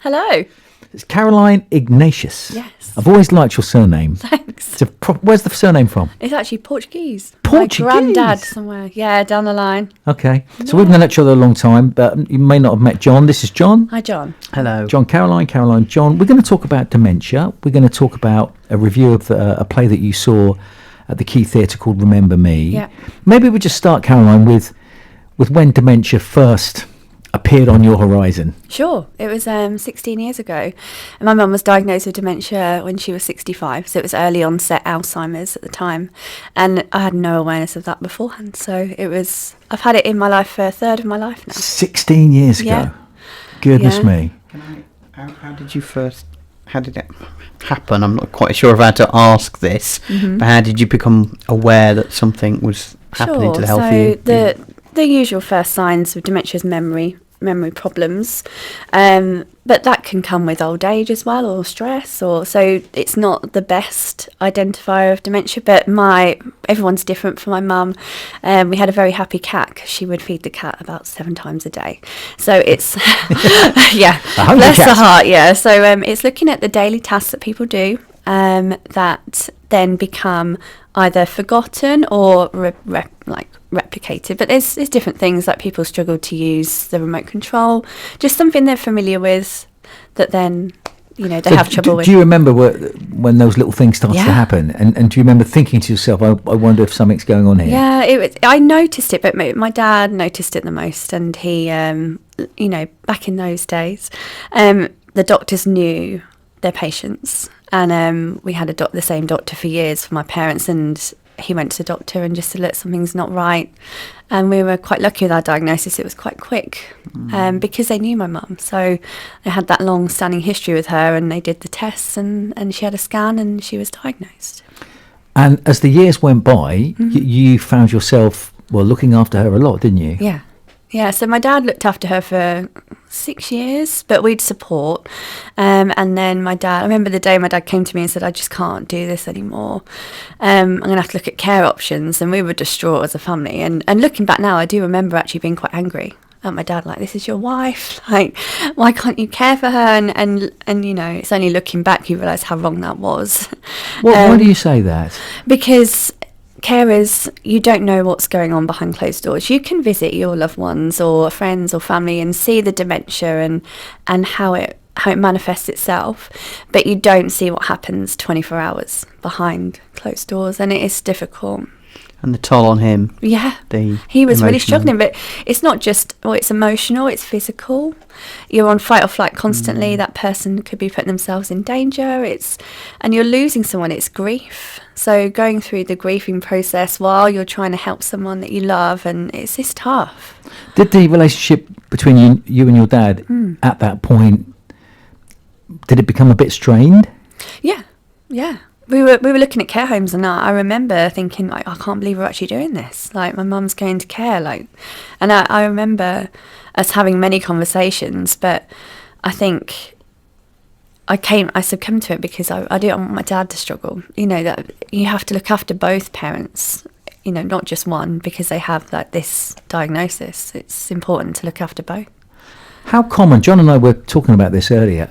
Hello. It's Caroline Ignatius. Yes. I've always liked your surname. Thanks. Where's the surname from? It's actually Portuguese. Portuguese? My granddad somewhere. Yeah, down the line. Okay. So we've known each other a long time, but you may not have met John. This is John. Hi, John. Hello. John, Caroline, John. We're going to talk about dementia. We're going to talk about a review of a play that you saw at the Key Theatre called Remember Me. Yeah. Maybe we just start, Caroline, with when dementia first appeared on your horizon. Sure. It was 16 years ago. And my mum was diagnosed with dementia when she was 65. So it was early onset Alzheimer's at the time. And I had no awareness of that beforehand. So I've had it in my life for a third of my life now. 16 years ago. Yeah. Goodness Yeah. me. How did it happen? I'm not quite sure of how to ask this, but how did you become aware that something was happening to the health of you? So the usual first signs of dementia is memory problems, but that can come with old age as well, or stress, so it's not the best identifier of dementia. But everyone's different. For my mum, we had a very happy cat 'cause she would feed the cat about 7 times a day. So it's yeah, bless her heart. Yeah, so it's looking at the daily tasks that people do that then become either forgotten or replicated. But there's different things, like people struggle to use the remote control, just something they're familiar with that then they have trouble with. Do you remember when those little things started to happen, and do you remember thinking to yourself, I wonder if something's going on here? Yeah, I noticed it, but my dad noticed it the most, and he back in those days the doctors knew their patients, and we had the same doctor for years for my parents, and he went to the doctor and just said, look, something's not right. And we were quite lucky with our diagnosis. It was quite quick because they knew my mum. So they had that long-standing history with her, and they did the tests, and she had a scan and she was diagnosed. And as the years went by, you found yourself, looking after her a lot, didn't you? Yeah. Yeah, so my dad looked after her for 6 years, but we'd support. And then I remember the day my dad came to me and said, I just can't do this anymore. I'm going to have to look at care options. And we were distraught as a family. And looking back now, I do remember actually being quite angry at my dad, like, this is your wife. Like, why can't you care for her? And it's only looking back you realise how wrong that was. Why do you say that? Because carers, you don't know what's going on behind closed doors. You can visit your loved ones or friends or family and see the dementia and how it manifests itself, but you don't see what happens 24 hours behind closed doors, and it is difficult. And the toll on him. Yeah, he was really struggling, but it's not just, it's emotional, it's physical. You're on fight or flight constantly. That person could be putting themselves in danger. And you're losing someone, it's grief. So going through the grieving process while you're trying to help someone that you love, and it's tough. Did the relationship between you and your dad at that point, did it become a bit strained? Yeah. We were looking at care homes, and I remember thinking, like, I can't believe we're actually doing this. Like, my mum's going to care, and I remember us having many conversations, but I think I succumbed to it because I didn't want my dad to struggle. That you have to look after both parents, not just one, because they have this diagnosis. It's important to look after both. How common, John and I were talking about this earlier,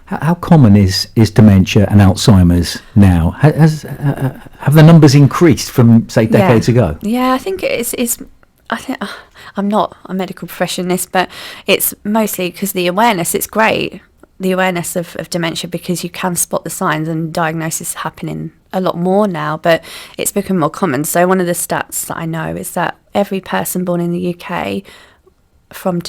how common is dementia and Alzheimer's now? Have the numbers increased from, say, decades ago? Yeah, I think I think I'm not a medical professionalist, but it's mostly because the awareness. It's great, the awareness of dementia, because you can spot the signs, and diagnosis is happening a lot more now, but it's become more common. So one of the stats that I know is that every person born in the UK from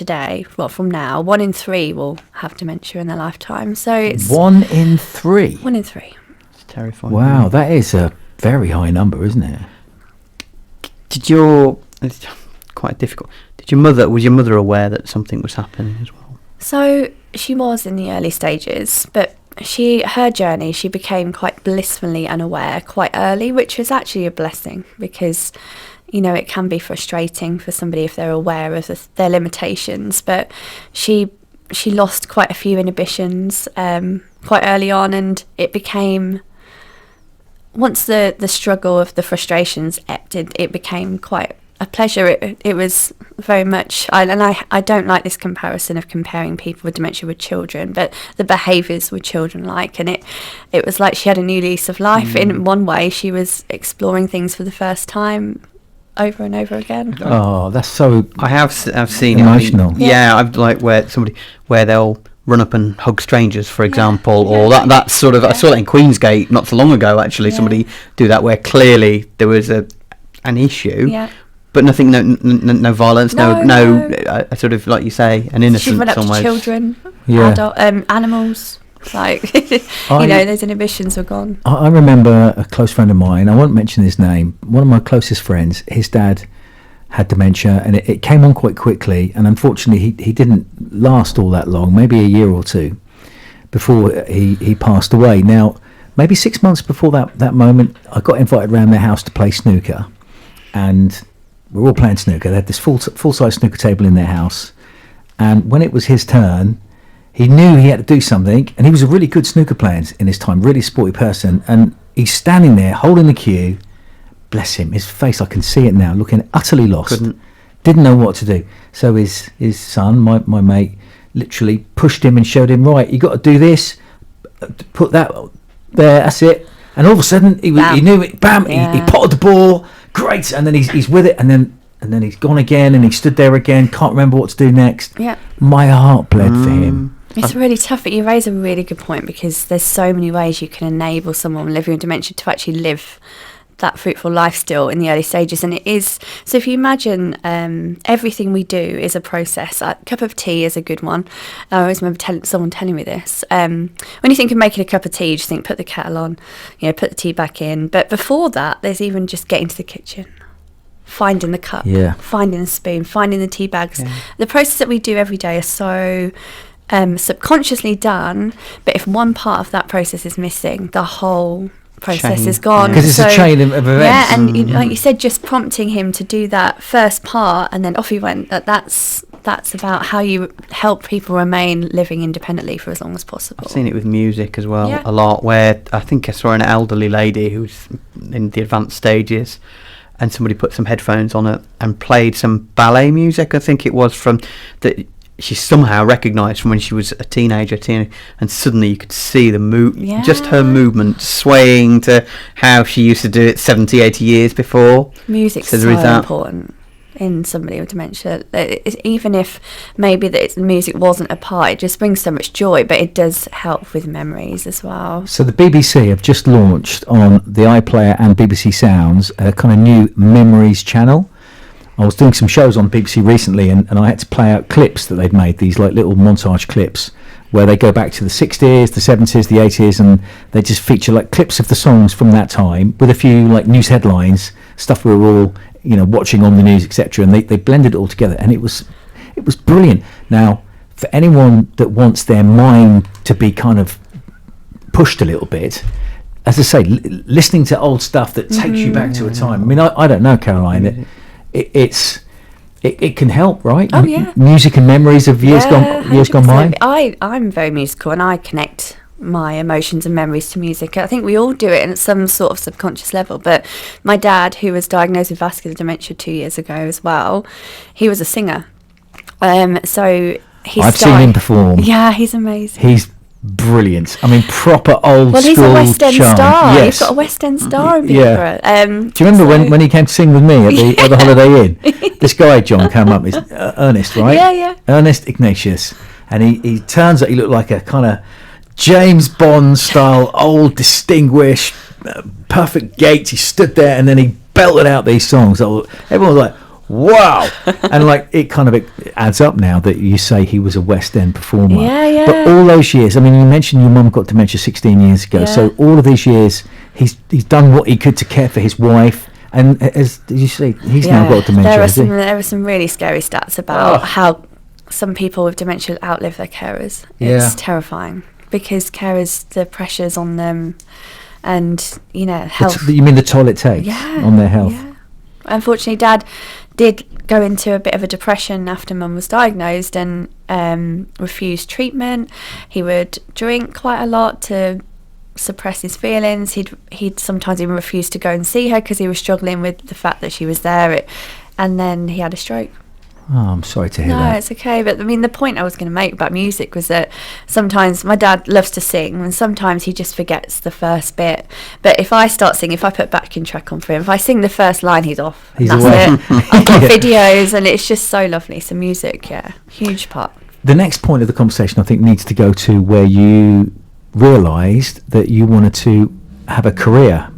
now, 1 in 3 will have dementia in their lifetime. So it's 1 in 3. 1 in 3. It's terrifying. Wow, that is a very high number, isn't it? It's quite difficult. Was your mother aware that something was happening as well? So she was in the early stages, but her journey, she became quite blissfully unaware quite early, which was actually a blessing, because it can be frustrating for somebody if they're aware of their limitations. But she lost quite a few inhibitions quite early on, and it became, once the struggle of the frustrations ebbed, it became quite a pleasure. It was very much, I don't like this comparison of comparing people with dementia with children, but the behaviours were children-like, and it was like she had a new lease of life. In one way, she was exploring things for the first time over and over again. Oh, that's so. I've seen emotional. it. I mean, yeah, I've like where they'll run up and hug strangers, for example, or that sort of. I saw that in Queensgate not so long ago. Actually, somebody do that where clearly there was an issue. Yeah. But nothing, no violence, no sort of, like you say, an innocence. She'd run up to children, adult, animals. Like, those inhibitions were gone. I remember a close friend of mine, I won't mention his name, one of my closest friends, his dad had dementia, and it came on quite quickly, and unfortunately he didn't last all that long, maybe a year or two before he passed away. Now, maybe 6 months before that moment, I got invited around their house to play snooker, and we were all playing snooker. They had this full-size snooker table in their house, and when it was his turn, he knew he had to do something, and he was a really good snooker player in his time, really sporty person, and he's standing there holding the cue. Bless him, his face, I can see it now, looking utterly lost. Didn't know what to do. So his son, my mate, literally pushed him and showed him, right, you got to do this, put that there, that's it. And all of a sudden, he knew it, bam, he potted the ball, great, and then he's with it, and then he's gone again, and he stood there again, can't remember what to do next. Yeah. My heart bled for him. It's really tough, but you raise a really good point, because there's so many ways you can enable someone living with dementia to actually live that fruitful life still in the early stages. And it is, so if you imagine everything we do is a process. A cup of tea is a good one. I always remember someone telling me this. When you think of making a cup of tea, you just think put the kettle on, put the tea back in. But before that, there's even just getting to the kitchen, finding the cup, finding the spoon, finding the tea bags. The process that we do every day is so subconsciously done, but if one part of that process is missing, the whole process is gone. Because it's a chain of events. Yeah, and like you said, just prompting him to do that first part, and then off he went. That's about how you help people remain living independently for as long as possible. I've seen it with music as well, a lot, where I think I saw an elderly lady who's in the advanced stages, and somebody put some headphones on it and played some ballet music, I think it was, from that she somehow recognised from when she was a teenager, and suddenly you could see the just her movement swaying to how she used to do it 70, 80 years before. Music's so important in somebody with dementia. Even if maybe the music wasn't a part, it just brings so much joy, but it does help with memories as well. So the BBC have just launched on the iPlayer and BBC Sounds a kind of new memories channel. I was doing some shows on BBC recently, and I had to play out clips that they'd made, these like little montage clips where they go back to the 60s, the 70s, the 80s, and they just feature like clips of the songs from that time with a few like news headlines, stuff we were all watching on the news, etc. And they blended it all together, and it was brilliant. Now, for anyone that wants their mind to be kind of pushed a little bit, as I say, listening to old stuff that takes you back to a time. I mean, I don't know, Caroline. It can help, right? Oh yeah. Music and memories of years gone by. I'm very musical, and I connect my emotions and memories to music. I think we all do it at some sort of subconscious level. But my dad, who was diagnosed with vascular dementia 2 years ago as well, he was a singer. So I've seen him perform. Yeah, he's amazing. He's brilliant. I mean, proper old school. Well, he's a West End charm. star. Yes. He's got a West End star in Peterborough. Do you remember when he came to sing with me at the Holiday Inn? This guy, John, came up. Is Ernest, right? Yeah. Ernest Ignatius. And he turns out he looked like a kind of James Bond style, old, distinguished, perfect gait. He stood there and then he belted out these songs. Everyone was like, wow. And like it kind of adds up now that you say he was a West End performer. Yeah. But all those years, I mean, you mentioned your mum got dementia 16 years ago. So all of these years, he's done what he could to care for his wife. And as you say, he's now got dementia. There are some really scary stats about how some people with dementia outlive their carers. It's terrifying, because carers, the pressures on them, and health. You mean the toll it takes on their health? Yeah. Unfortunately, Dad did go into a bit of a depression after Mum was diagnosed, and refused treatment. He would drink quite a lot to suppress his feelings. He'd sometimes even refuse to go and see her because he was struggling with the fact that she was there. and then he had a stroke. Oh, I'm sorry to hear No, that. it's okay. But I mean, the point I was going to make about music was that sometimes my dad loves to sing, and sometimes he just forgets the first bit. But if I start singing, if I put backing track on for him, if I sing the first line, he's off. He's that's away. it. I've got videos, and it's just so lovely. So music, yeah, huge part. The next point of the conversation, I think, needs to go to where you realised that you wanted to have a career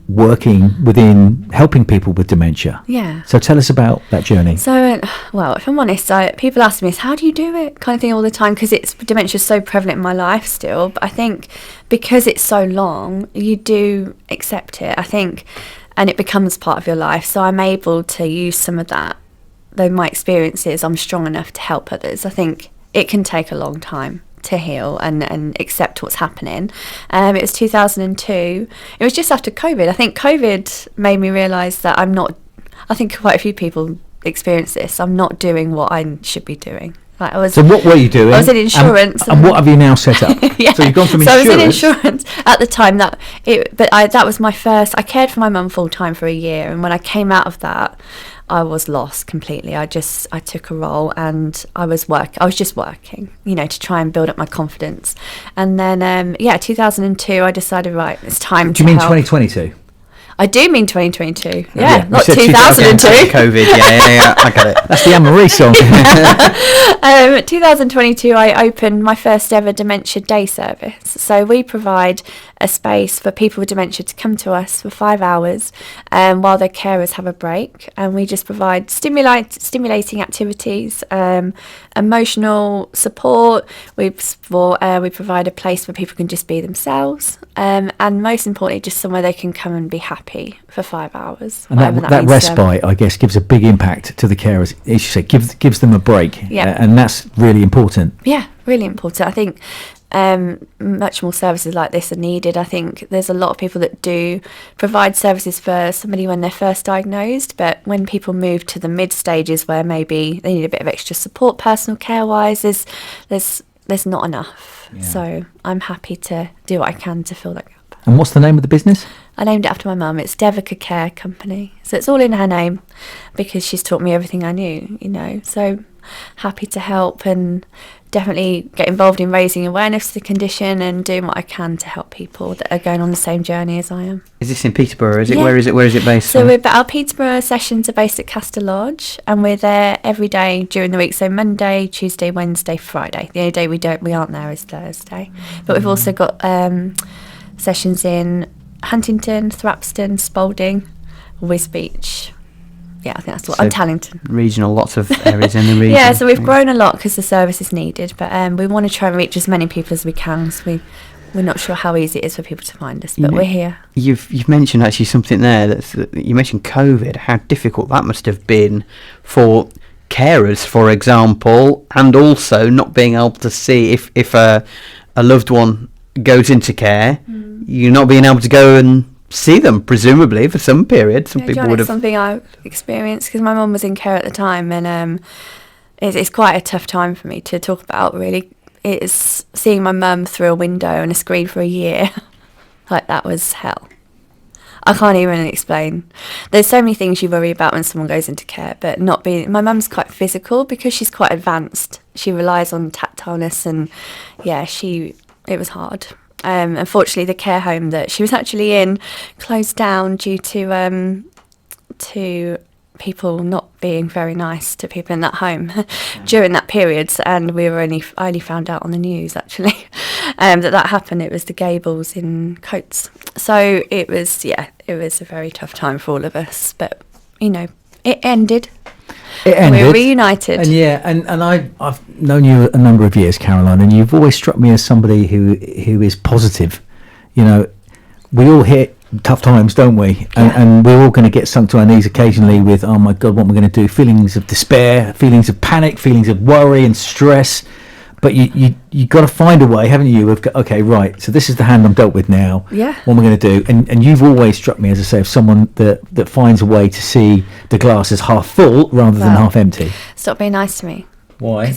working within helping people with dementia. Yeah. So tell us about that journey. So, well, if I'm honest, people ask me, how do you do it? Kind of thing all the time, because dementia is so prevalent in my life still. But I think because it's so long, you do accept it, I think, and it becomes part of your life. So I'm able to use some of that, though my experiences, I'm strong enough to help others. I think it can take a long time to heal and accept what's happening. It was 2002. It was just after COVID. I think COVID made me realise that I think quite a few people experience this. I'm not doing what I should be doing. So what were you doing? I was in insurance. And what have you now set up? Yeah. So you've gone from insurance. So I was in insurance at the time. That was my first. I cared for my mum full time for a year, and when I came out of that, I was lost completely. I took a role, and I was just working, to try and build up my confidence. And then 2002, I decided, right, it's time. Do you mean 2022? I do mean 2022. Yeah, Yeah, not 2002. COVID. Yeah, I got it. That's the Anne-Marie song. 2022, I opened my first ever dementia day service. So we provide a space for people with dementia to come to us for 5 hours while their carers have a break. And we just provide stimulating activities, emotional support. We provide a place where people can just be themselves. And most importantly, just somewhere they can come and be happy for 5 hours. And that respite, I guess, gives a big impact to the carers. As you say, gives them a break. Yeah. And that's really important. Yeah, really important. I think much more services like this are needed. I think there's a lot of people that do provide services for somebody when they're first diagnosed, but when people move to the mid stages where maybe they need a bit of extra support, personal care wise, there's not enough. Yeah. So I'm happy to do what I can to fill that gap. And what's the name of the business? I named it after my mum. It's Therapeutic Care Company. So it's all in her name because she's taught me everything I knew, So happy to help and definitely get involved in raising awareness of the condition and doing what I can to help people that are going on the same journey as I am. Is this in Peterborough? Yeah. Where is it based? So our Peterborough sessions are based at Castle Lodge, and we're there every day during the week. So Monday, Tuesday, Wednesday, Friday. The only day we aren't there is Thursday. But we've also got sessions in Huntington, Thrapston, Spalding, Wisbech. Yeah, I think that's what. So Tallington. Regional, lots of areas in the region. Yeah, so we've grown a lot because the service is needed, but we want to try and reach as many people as we can. So we're not sure how easy it is for people to find us, but we're here. You've mentioned actually something there you mentioned COVID. How difficult that must have been for carers, for example, and also not being able to see if a loved one goes into care, you not being able to go and see them, presumably for some period. Some people would have. Something I experienced because my mum was in care at the time, and it's quite a tough time for me to talk about. Really, it's seeing my mum through a window and a screen for a year. Like, that was hell. I can't even explain. There's so many things you worry about when someone goes into care, but not being. My mum's quite physical because she's quite advanced. She relies on tactileness, and it was hard. Unfortunately, the care home that she was actually in closed down due to people not being very nice to people in that home during that period, and I only found out on the news actually that happened. It was the Gables in Coates, so it was a very tough time for all of us, but it ended. We're reunited. And I've known you a number of years, Caroline, and you've always struck me as somebody who is positive. We all hit tough times, don't we? And we're all going to get sunk to our knees occasionally with, oh my God, what am I going to do? Feelings of despair, feelings of panic, feelings of worry and stress. But you got to find a way, haven't you? Of, okay, right, so this is the hand I'm dealt with now. Yeah. What am I going to do? And you've always struck me, as I say, as someone that finds a way to see the glass as half full rather than half empty. Stop being nice to me. Why?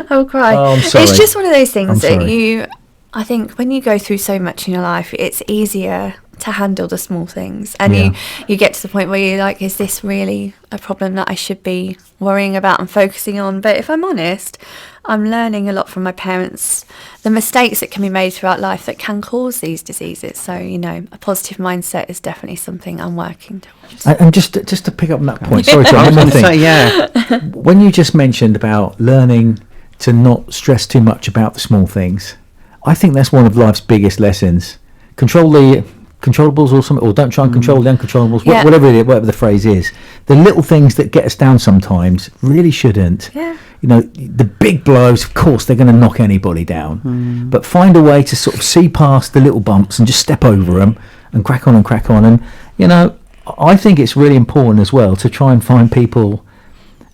I'll cry. Oh, I'm sorry. It's just one of those things that I think when you go through so much in your life, it's easier to handle the small things, and you get to the point where you're like, is this really a problem that I should be worrying about and focusing on? But if I'm honest, I'm learning a lot from my parents, the mistakes that can be made throughout life that can cause these diseases. So, you know, a positive mindset is definitely something I'm working towards. And just to pick up on that point, sorry, John, one thing. When you just mentioned about learning to not stress too much about the small things, I think that's one of life's biggest lessons. Control the controllables or something, or don't try and control the uncontrollables, whatever it is, whatever the phrase is. The little things that get us down sometimes really shouldn't. Yeah. You know, the big blows, of course, they're going to knock anybody down. But find a way to sort of see past the little bumps and just step over them and crack on. And, you know, I think it's really important as well to try and find people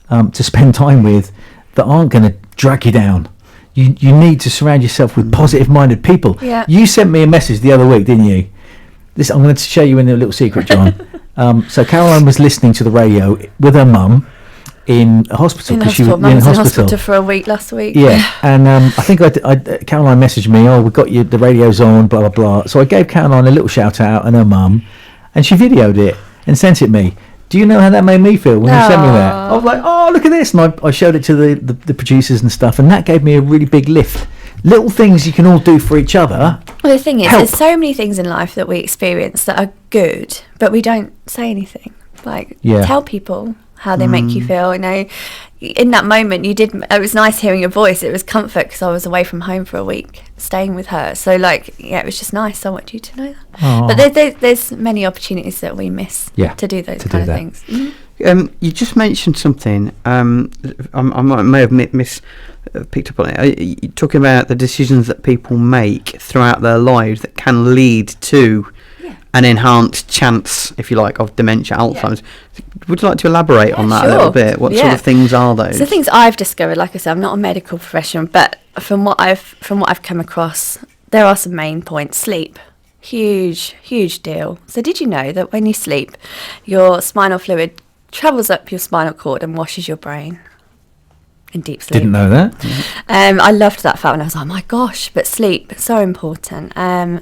to spend time with that aren't going to drag you down. You need to surround yourself with positive-minded people. Yeah. You sent me a message the other week, didn't you? I'm going to show you in a little secret, John. So Caroline was listening to the radio with her mum in a hospital because she was in hospital for a week last week. Yeah, and I think Caroline messaged me, we got you, the radio's on, blah, blah, blah. So I gave Caroline a little shout out and her mum, and she videoed it and sent it me. Do you know how that made me feel when you sent me that? I was like, oh, look at this. And I showed it to the producers and stuff, and that gave me a really big lift. Little things you can all do for each other. Well, the thing is, there's so many things in life that we experience that are good, but we don't say anything. Like, tell people how they make you feel. You know, in that moment, it was nice hearing your voice. It was comfort because I was away from home for a week, staying with her. So, like, it was just nice. I want you to know that. Aww. But there's many opportunities that we miss to do those kind of things. Mm-hmm. You just mentioned something. I may have picked up on it. You're talking about the decisions that people make throughout their lives that can lead to an enhanced chance, if you like, of dementia, Alzheimer's. Would you like to elaborate on that a little bit? What sort of things are those? So things I've discovered, like I said, I'm not a medical professional, but from what I've come across, there are some main points. Sleep, huge deal. So did you know that when you sleep, your spinal fluid travels up your spinal cord and washes your brain in deep sleep? Didn't know that. I loved that fact, and I was like, oh my gosh, but sleep, so important.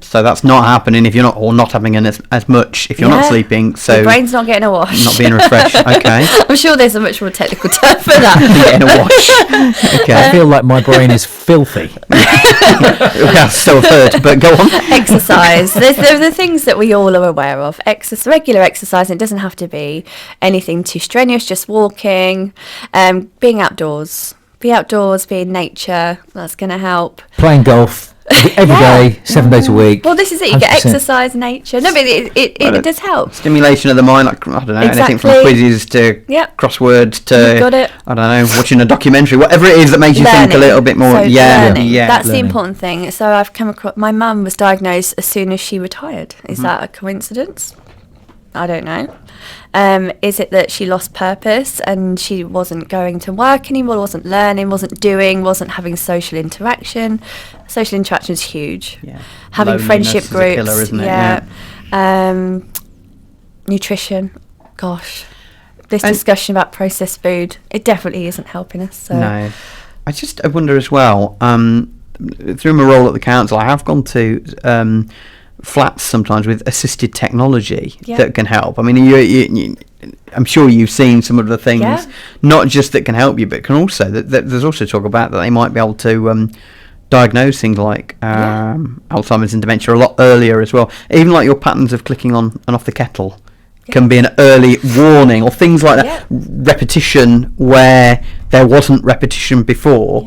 So that's not happening if you're not having as much if you're not sleeping. So your brain's not getting a wash, not being refreshed. Okay. I'm sure there's a much more technical term for that. Getting a wash. Okay. I feel like my brain is filthy. So hurt, but go on. Exercise. There are the things that we all are aware of. Regular exercise. It doesn't have to be anything too strenuous. Just walking, being outdoors. Be outdoors, be in nature. That's going to help. Playing golf every day, 7 days a week. Well, this is it. You 100%. Get exercise, nature. No, but it does help. Stimulation of the mind, like, I don't know, anything from quizzes to crosswords to, got it. I don't know, watching a documentary, whatever it is that makes you think a little bit more. That's learning. The important thing. So I've come across, my mum was diagnosed as soon as she retired. Is that a coincidence? I don't know. Is it that she lost purpose and she wasn't going to work anymore, wasn't learning, wasn't doing, wasn't having social interaction? Social interaction is huge. Yeah. Having friendship groups. Is a killer, isn't it? Nutrition. Gosh. This discussion about processed food, it definitely isn't helping us. So. No. I wonder as well, through my role at the council, I have gone to flats sometimes with assisted technology that can help. I mean, you, I'm sure you've seen some of the things, not just that can help you, but can also there's also talk about that they might be able to diagnose things like Alzheimer's and dementia a lot earlier as well. Even like your patterns of clicking on and off the kettle can be an early warning, or things like that. Repetition where there wasn't repetition before.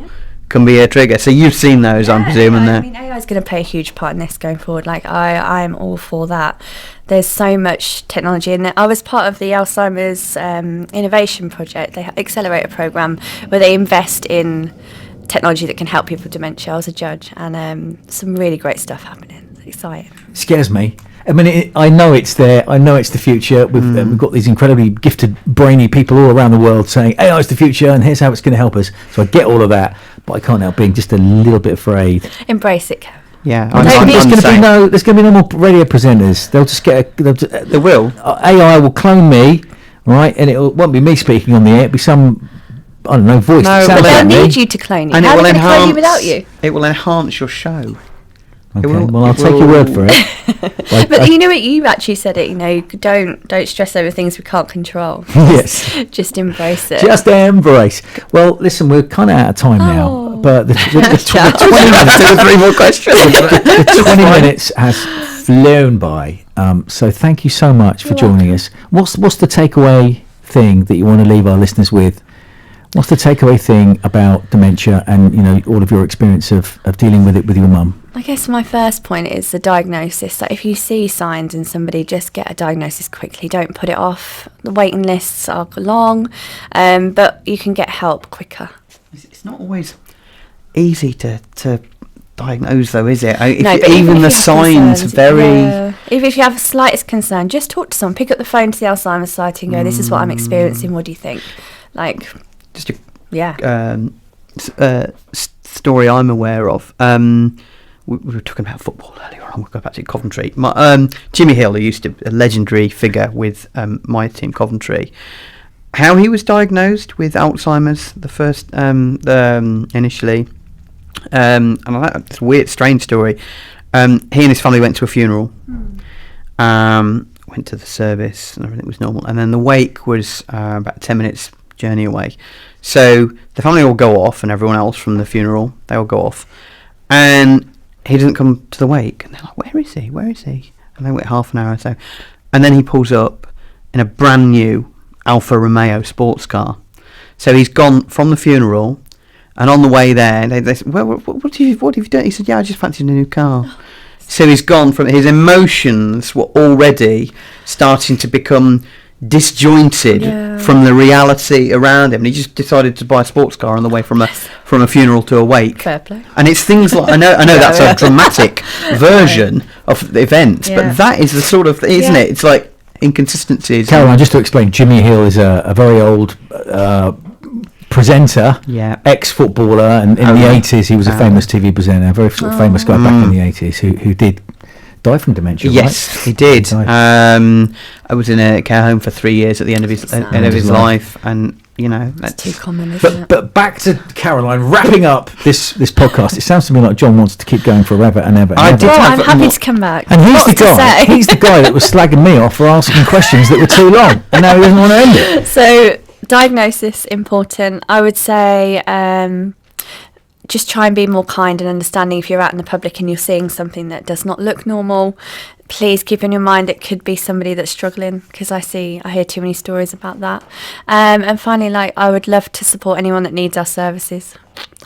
Can be a trigger. So you've seen those, I'm presuming. I mean, AI is going to play a huge part in this going forward. Like, I'm all for that. There's so much technology, and I was part of the Alzheimer's innovation project, the accelerator program, where they invest in technology that can help people with dementia. I was a judge, and some really great stuff happening. It's exciting. Scares me. I mean, I know it's there. I know it's the future. We've got these incredibly gifted, brainy people all around the world saying AI is the future, and here's how it's going to help us. So I get all of that, but I can't help being just a little bit afraid. Embrace it, Kev. Yeah, there's going to be no more radio presenters. They'll just get. They will. AI will clone me, right? And it won't be me speaking on the air. It'll be some, I don't know, voice. No, but they'll need you to clone you. And how are they going to clone you without you? It will enhance your show. Okay. Well, I'll take your word for it. But you know what? You actually said it. You know, don't stress over things we can't control. Yes. Just embrace it. Just embrace. Well, listen, we're kind of out of time now, but the 20 minutes. 3 more questions. The 20 minutes has flown by. So thank you so much for joining us. What's the takeaway thing that you want to leave our listeners with? What's the takeaway thing about dementia and, you know, all of your experience of dealing with it with your mum? I guess my first point is the diagnosis. Like, if you see signs in somebody, just get a diagnosis quickly. Don't put it off. The waiting lists are long, but you can get help quicker. It's not always easy to diagnose, though, is it? Even the signs concerns, very... Even if you have the slightest concern, just talk to someone. Pick up the phone to the Alzheimer's Society and go, this is what I'm experiencing. What do you think? Like... Just a story I'm aware of. We were talking about football earlier on. We'll go back to Coventry. Jimmy Hill, who used to be a legendary figure with my team, Coventry. How he was diagnosed with Alzheimer's, the first initially, and it's a weird, strange story. He and his family went to a funeral. Went to the service, and everything was normal. And then the wake was about 10 minutes journey away. So the family all go off, and everyone else from the funeral, they all go off, and he doesn't come to the wake. And they're like, where is he? And they wait half an hour or so, and then he pulls up in a brand new Alfa Romeo sports car. So he's gone from the funeral, and on the way there, they said, well, what have you done? He said, yeah, I just fancied a new car. So he's gone from, his emotions were already starting to become disjointed from the reality around him, and he just decided to buy a sports car on the way from a funeral to a wake. Fair play. And it's things like I know that's a dramatic version of the events, but that is the sort of isn't it? It's like inconsistencies. Caroline, just to explain, Jimmy Hill is a very old presenter, ex-footballer, and in the 80s he was a famous TV presenter, a very sort of famous guy back in the 80s who did die from dementia. Yes, right? he did. I was in a care home for 3 years at the end of his life, and you know that's too common, isn't it? But back to Caroline, wrapping up this podcast. It sounds to me like John wants to keep going forever and ever. I'm happy to come back. And he's the guy. He's the guy that was slagging me off for asking questions that were too long, and now he doesn't want to end it. So diagnosis important. I would say. Just try and be more kind and understanding if you're out in the public and you're seeing something that does not look normal. Please keep in your mind it could be somebody that's struggling, because I hear too many stories about that. And finally, I would love to support anyone that needs our services.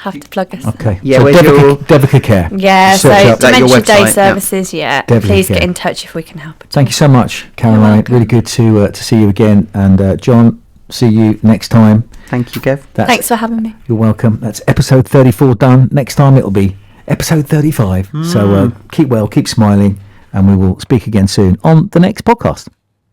Have to plug us. Okay. Yeah, so Devika Care. Yeah, so Dementia Day services, please get in touch if we can help. Thank you so much, Caroline. Really good to see you again. And John, see you next time. Thank you, Kev. Thanks for having me. You're welcome. That's episode 34 done. Next time it'll be episode 35. So keep well, keep smiling, and we will speak again soon on the next podcast.